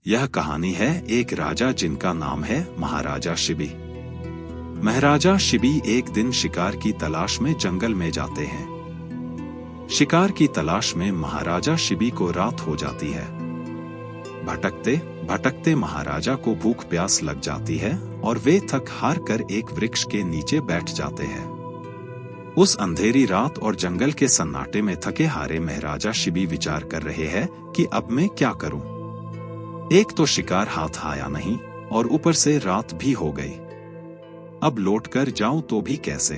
यह कहानी है एक राजा जिनका नाम है महाराजा शिबी। महाराजा शिबी एक दिन शिकार की तलाश में जंगल में जाते हैं। शिकार की तलाश में महाराजा शिबी को रात हो जाती है। भटकते भटकते महाराजा को भूख प्यास लग जाती है और वे थक हार कर एक वृक्ष के नीचे बैठ जाते हैं। उस अंधेरी रात और जंगल के सन्नाटे में थके हारे महाराजा शिबी विचार कर रहे हैं कि अब मैं क्या करूं। एक तो शिकार हाथ आया नहीं और ऊपर से रात भी हो गई। अब लौटकर जाऊं तो भी कैसे।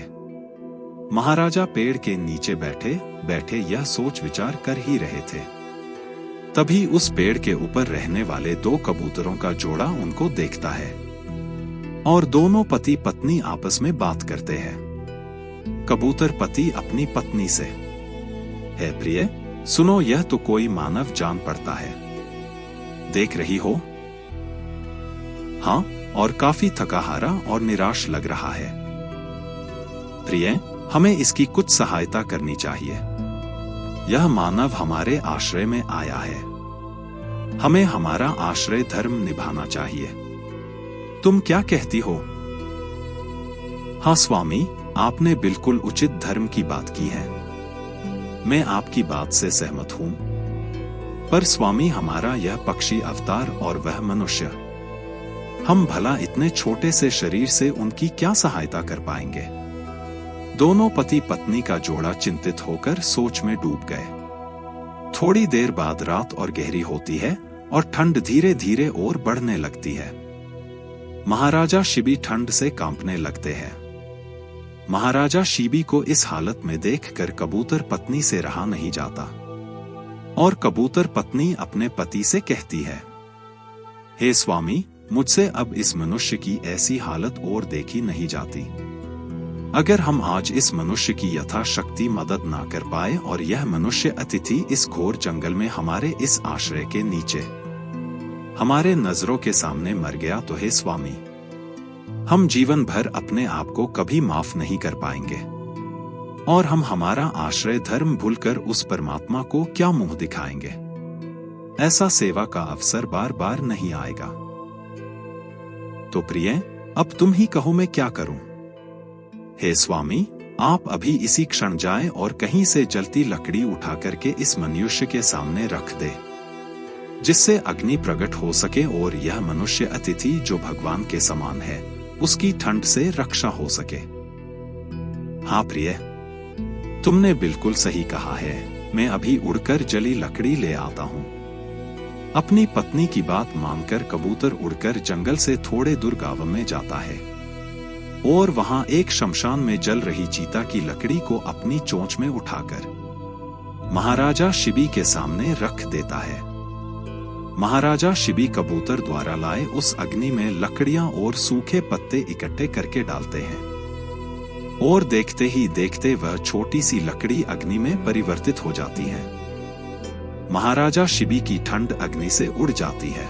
महाराजा पेड़ के नीचे बैठे बैठे यह सोच विचार कर ही रहे थे। तभी उस पेड़ के ऊपर रहने वाले दो कबूतरों का जोड़ा उनको देखता है और दोनों पति पत्नी आपस में बात करते हैं। कबूतर पति अपनी पत्नी से, है प्रिय, सुनो, यह तो कोई मानव जान पड़ता है, देख रही हो? हाँ, और काफी थकाहारा और निराश लग रहा है। प्रिय, हमें इसकी कुछ सहायता करनी चाहिए। यह मानव हमारे आश्रय में आया है। हमें हमारा आश्रय धर्म निभाना चाहिए। तुम क्या कहती हो? हाँ स्वामी, आपने बिल्कुल उचित धर्म की बात की है। मैं आपकी बात से सहमत हूं। पर स्वामी, हमारा यह पक्षी अवतार और वह मनुष्य, हम भला इतने छोटे से शरीर से उनकी क्या सहायता कर पाएंगे? दोनों पति पत्नी का जोड़ा चिंतित होकर सोच में डूब गए। थोड़ी देर बाद रात और गहरी होती है और ठंड धीरे धीरे और बढ़ने लगती है। महाराजा शिबी ठंड से कांपने लगते हैं। महाराजा शिबी को इस हालत में देखकर कबूतर पत्नी से रहा नहीं जाता और कबूतर पत्नी अपने पति से कहती है, हे स्वामी, मुझसे अब इस मनुष्य की ऐसी हालत और देखी नहीं जाती। अगर हम आज इस मनुष्य की यथाशक्ति मदद ना कर पाए और यह मनुष्य अतिथि इस घोर जंगल में हमारे इस आश्रय के नीचे हमारे नजरों के सामने मर गया तो हे स्वामी, हम जीवन भर अपने आप को कभी माफ नहीं कर पाएंगे और हम हमारा आश्रय धर्म भूलकर उस परमात्मा को क्या मुंह दिखाएंगे। ऐसा सेवा का अवसर बार बार नहीं आएगा। तो प्रिय, अब तुम ही कहो मैं क्या करूं? हे स्वामी, आप अभी इसी क्षण जाएं और कहीं से जलती लकड़ी उठा करके इस मनुष्य के सामने रख दे, जिससे अग्नि प्रकट हो सके और यह मनुष्य अतिथि जो भगवान के समान है उसकी ठंड से रक्षा हो सके। हाँ प्रिय, तुमने बिल्कुल सही कहा है। मैं अभी उड़कर जली लकड़ी ले आता हूँ। अपनी पत्नी की बात मानकर कबूतर उड़कर जंगल से थोड़े दूर गांव में जाता है और वहां एक शमशान में जल रही चीता की लकड़ी को अपनी चोंच में उठाकर महाराजा शिबी के सामने रख देता है। महाराजा शिबी कबूतर द्वारा लाए उस अग्नि में लकड़ियां और सूखे पत्ते इकट्ठे करके डालते हैं और देखते ही देखते वह छोटी सी लकड़ी अग्नि में परिवर्तित हो जाती है। महाराजा शिबी की ठंड अग्नि से उड़ जाती है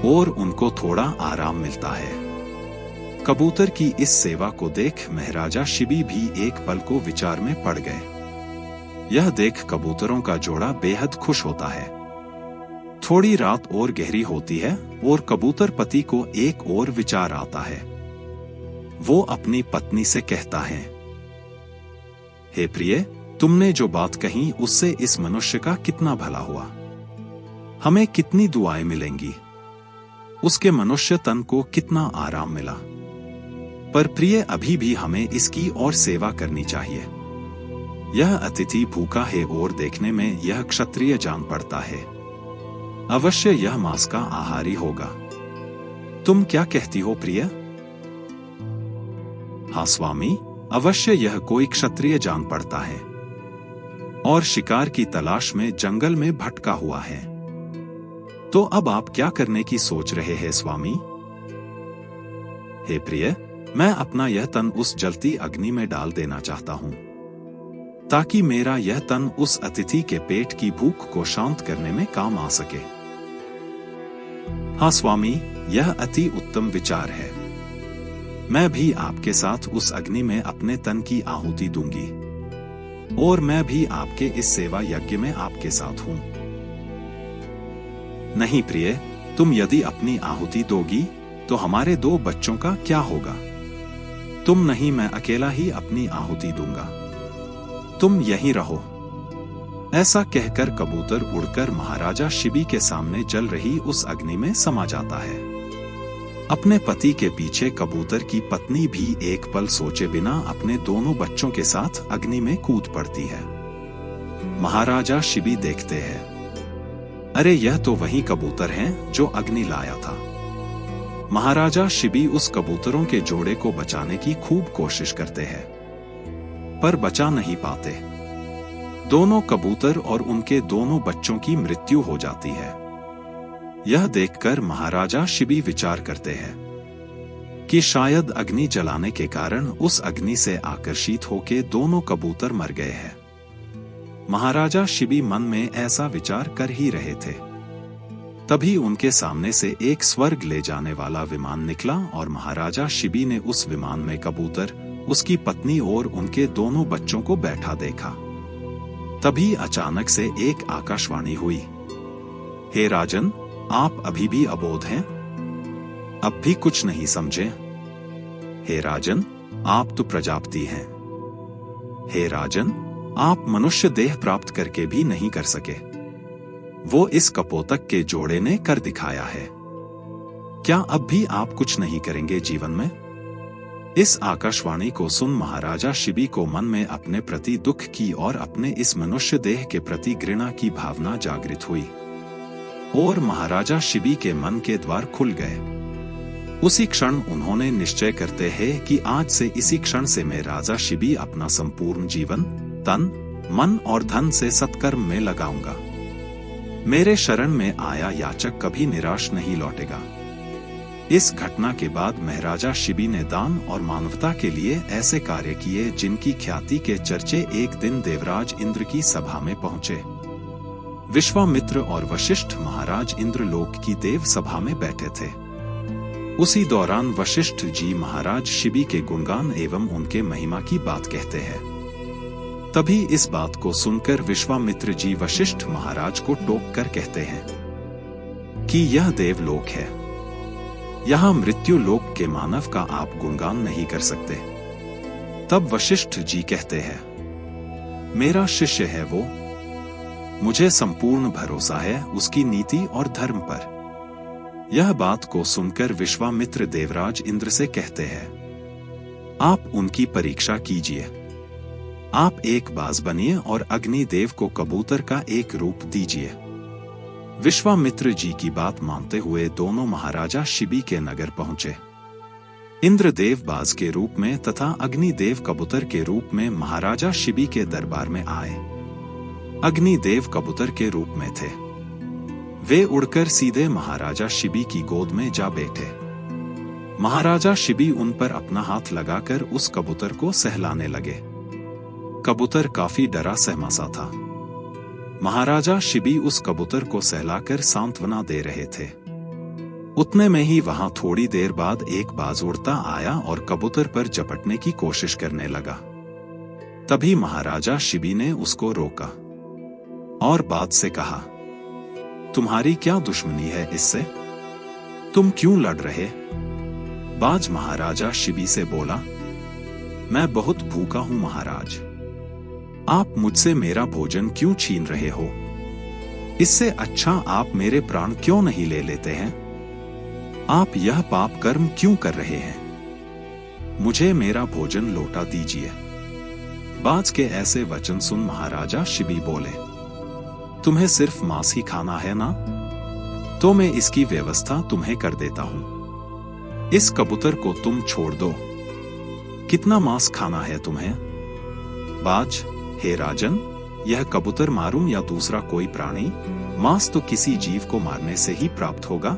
और उनको थोड़ा आराम मिलता है। कबूतर की इस सेवा को देख महाराजा शिबी भी एक पल को विचार में पड़ गए। यह देख कबूतरों का जोड़ा बेहद खुश होता है। थोड़ी रात और गहरी होती है और कबूतर पति को एक और विचार आता है। वो अपनी पत्नी से कहता है, हे प्रिय, तुमने जो बात कही उससे इस मनुष्य का कितना भला हुआ। हमें कितनी दुआएं मिलेंगी। उसके मनुष्य तन को कितना आराम मिला। पर प्रिय, अभी भी हमें इसकी और सेवा करनी चाहिए। यह अतिथि भूखा है और देखने में यह क्षत्रिय जान पड़ता है। अवश्य यह मांस का आहारी होगा। तुम क्या कहती हो प्रिय? हाँ स्वामी, अवश्य यह कोई क्षत्रिय जान पड़ता है और शिकार की तलाश में जंगल में भटका हुआ है। तो अब आप क्या करने की सोच रहे हैं स्वामी? हे प्रिय, मैं अपना यह तन उस जलती अग्नि में डाल देना चाहता हूं ताकि मेरा यह तन उस अतिथि के पेट की भूख को शांत करने में काम आ सके। हाँ स्वामी, यह अति उत्तम विचार है। मैं भी आपके साथ उस अग्नि में अपने तन की आहुति दूंगी और मैं भी आपके इस सेवा यज्ञ में आपके साथ हूं। नहीं प्रिय, तुम यदि अपनी आहुति दोगी तो हमारे 2 बच्चों का क्या होगा? तुम नहीं, मैं अकेला ही अपनी आहुति दूंगा। तुम यहीं रहो। ऐसा कहकर कबूतर उड़कर महाराजा शिबी के सामने जल रही उस अग्नि में समा जाता है। अपने पति के पीछे कबूतर की पत्नी भी एक पल सोचे बिना अपने दोनों बच्चों के साथ अग्नि में कूद पड़ती है। महाराजा शिबी देखते हैं, अरे यह तो वही कबूतर हैं जो अग्नि लाया था। महाराजा शिबी उस कबूतरों के जोड़े को बचाने की खूब कोशिश करते हैं, पर बचा नहीं पाते। दोनों कबूतर और उनके दोनों बच्चों की मृत्यु हो जाती है। यह देखकर महाराजा शिबी विचार करते हैं कि शायद अग्नि जलाने के कारण उस अग्नि से आकर्षित होके दोनों कबूतर मर गए हैं। महाराजा शिबी मन में ऐसा विचार कर ही रहे थे, तभी उनके सामने से एक स्वर्ग ले जाने वाला विमान निकला और महाराजा शिबी ने उस विमान में कबूतर, उसकी पत्नी और उनके दोनों बच्चों को बैठा देखा। तभी अचानक से एक आकाशवाणी हुई, हे राजन, आप अभी भी अबोध हैं? अब भी कुछ नहीं समझे? हे राजन, आप तो प्रजापति हैं। हे राजन, आप मनुष्य देह प्राप्त करके भी नहीं कर सके। वो इस कपोतक के जोड़े ने कर दिखाया है। क्या अब भी आप कुछ नहीं करेंगे जीवन में? इस आकाशवाणी को सुन महाराजा शिबी को मन में अपने प्रति दुख की और अपने इस मनुष्य देह के प्रति घृणा की भावना जागृत हुई और महाराजा शिबी के मन के द्वार खुल गए। उसी क्षण उन्होंने निश्चय करते हैं कि आज से इसी क्षण से मैं राजा शिबी अपना संपूर्ण जीवन तन, मन और धन से सत्कर्म में लगाऊंगा। मेरे शरण में आया याचक कभी निराश नहीं लौटेगा। इस घटना के बाद महाराजा शिबी ने दान और मानवता के लिए ऐसे कार्य किए जिनकी ख्याति के चर्चे एक दिन देवराज इंद्र की सभा में पहुंचे। विश्वामित्र और वशिष्ठ महाराज इंद्रलोक की देव सभा में बैठे थे। उसी दौरान वशिष्ठ जी महाराज शिबी के गुणगान एवं उनके महिमा की बात कहते हैं। तभी इस बात को सुनकर विश्वामित्र जी वशिष्ठ महाराज को टोक कर कहते हैं कि यह देवलोक है, यहाँ मृत्यु लोक के मानव का आप गुणगान नहीं कर सकते। तब वशिष्ठ जी कहते हैं, मेरा शिष्य है वो, मुझे संपूर्ण भरोसा है उसकी नीति और धर्म पर। यह बात को सुनकर विश्वामित्र देवराज इंद्र से कहते हैं, आप उनकी परीक्षा कीजिए। आप एक बाज बनिए और अग्निदेव को कबूतर का एक रूप दीजिए। विश्वामित्र जी की बात मानते हुए दोनों महाराजा शिबी के नगर पहुंचे। इंद्रदेव बाज के रूप में तथा अग्निदेव कबूतर के रूप में महाराजा शिबी के दरबार में आए। अग्निदेव कबूतर के रूप में थे। वे उड़कर सीधे महाराजा शिबी की गोद में जा बैठे। महाराजा शिबी उन पर अपना हाथ लगाकर उस कबूतर को सहलाने लगे। कबूतर काफी डरा सहमा सा था। महाराजा शिबी उस कबूतर को सहलाकर सांत्वना दे रहे थे। उतने में ही वहां थोड़ी देर बाद एक बाज उड़ता आया और कबूतर पर झपटने की कोशिश करने लगा। तभी महाराजा शिबी ने उसको रोका और बाज से कहा, तुम्हारी क्या दुश्मनी है इससे? तुम क्यों लड़ रहे? बाज महाराजा शिबी से बोला, मैं बहुत भूखा हूं महाराज, आप मुझसे मेरा भोजन क्यों छीन रहे हो? इससे अच्छा आप मेरे प्राण क्यों नहीं ले लेते हैं? आप यह पाप कर्म क्यों कर रहे हैं? मुझे मेरा भोजन लौटा दीजिए। बाज के ऐसे वचन सुन महाराजा शिबी बोले, तुम्हें सिर्फ मांस ही खाना है ना? तो मैं इसकी व्यवस्था तुम्हें कर देता हूं। इस कबूतर को तुम छोड़ दो। कितना मांस खाना है तुम्हें? बाज, हे राजन, यह कबूतर मारूं या दूसरा कोई प्राणी? मांस तो किसी जीव को मारने से ही प्राप्त होगा।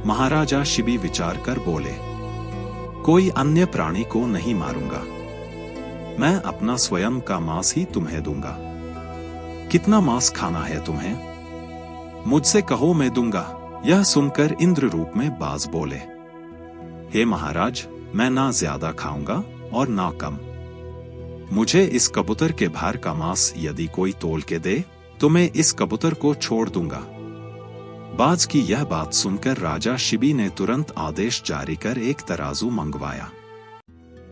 महाराजा शिबी विचार कर बोले, कोई अन्य प्राणी को नहीं मारूंगा, मैं अपना स्वयं का मांस ही तुम्हें दूंगा। कितना मांस खाना है तुम्हें? मुझसे कहो, मैं दूंगा। यह सुनकर इंद्र रूप में बाज बोले, हे महाराज, मैं ना ज्यादा खाऊंगा और ना कम। मुझे इस कबूतर के भार का मांस यदि कोई तोल के दे तो मैं इस कबूतर को छोड़ दूंगा। बाज की यह बात सुनकर राजा शिबी ने तुरंत आदेश जारी कर एक तराजू मंगवाया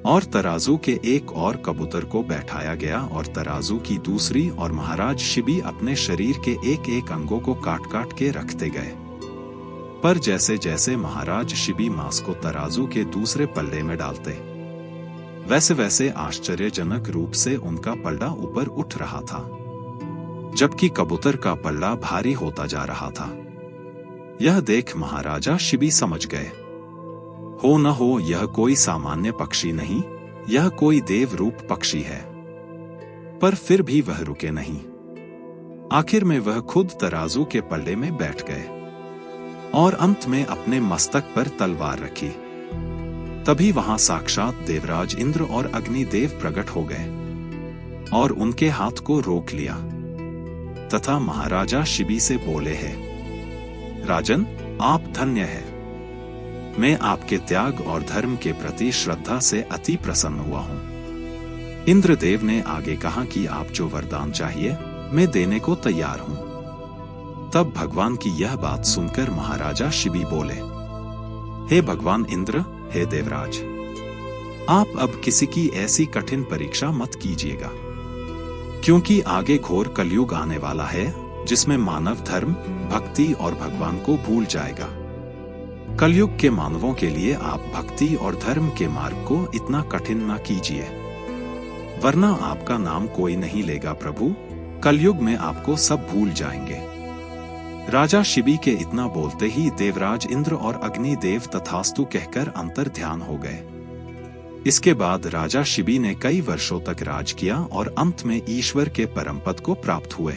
और तराजू के एक और कबूतर को बैठाया गया और तराजू की दूसरी और महाराज शिबी अपने शरीर के एक एक अंगों को काट काट के रखते गए। पर जैसे जैसे महाराज शिबी मांस को तराजू के दूसरे पल्ले में डालते, वैसे वैसे आश्चर्यजनक रूप से उनका पल्ला ऊपर उठ रहा था, जबकि कबूतर का पल्ला भारी होता जा रहा था। यह देख महाराजा शिबी समझ गए, हो न हो यह कोई सामान्य पक्षी नहीं, यह कोई देव रूप पक्षी है। पर फिर भी वह रुके नहीं। आखिर में वह खुद तराजू के पल्ले में बैठ गए और अंत में अपने मस्तक पर तलवार रखी। तभी वहां साक्षात देवराज इंद्र और अग्निदेव प्रकट हो गए और उनके हाथ को रोक लिया तथा महाराजा शिबी से बोले हैं, राजन, आप धन्य हैं। मैं आपके त्याग और धर्म के प्रति श्रद्धा से अति प्रसन्न हुआ हूँ। इंद्रदेव ने आगे कहा कि आप जो वरदान चाहिए मैं देने को तैयार हूँ। तब भगवान की यह बात सुनकर महाराजा शिबी बोले, हे भगवान इंद्र, हे देवराज, आप अब किसी की ऐसी कठिन परीक्षा मत कीजिएगा, क्योंकि आगे घोर कलयुग आने वाला है जिसमें मानव धर्म, भक्ति और भगवान को भूल जाएगा। कलयुग के मानवों के लिए आप भक्ति और धर्म के मार्ग को इतना कठिन न कीजिए, वरना आपका नाम कोई नहीं लेगा प्रभु। कलयुग में आपको सब भूल जाएंगे। राजा शिबी के इतना बोलते ही देवराज इंद्र और अग्निदेव तथास्तु कहकर अंतर ध्यान हो गए। इसके बाद राजा शिबी ने कई वर्षों तक राज किया और अंत में ईश्वर के परम पद को प्राप्त हुए।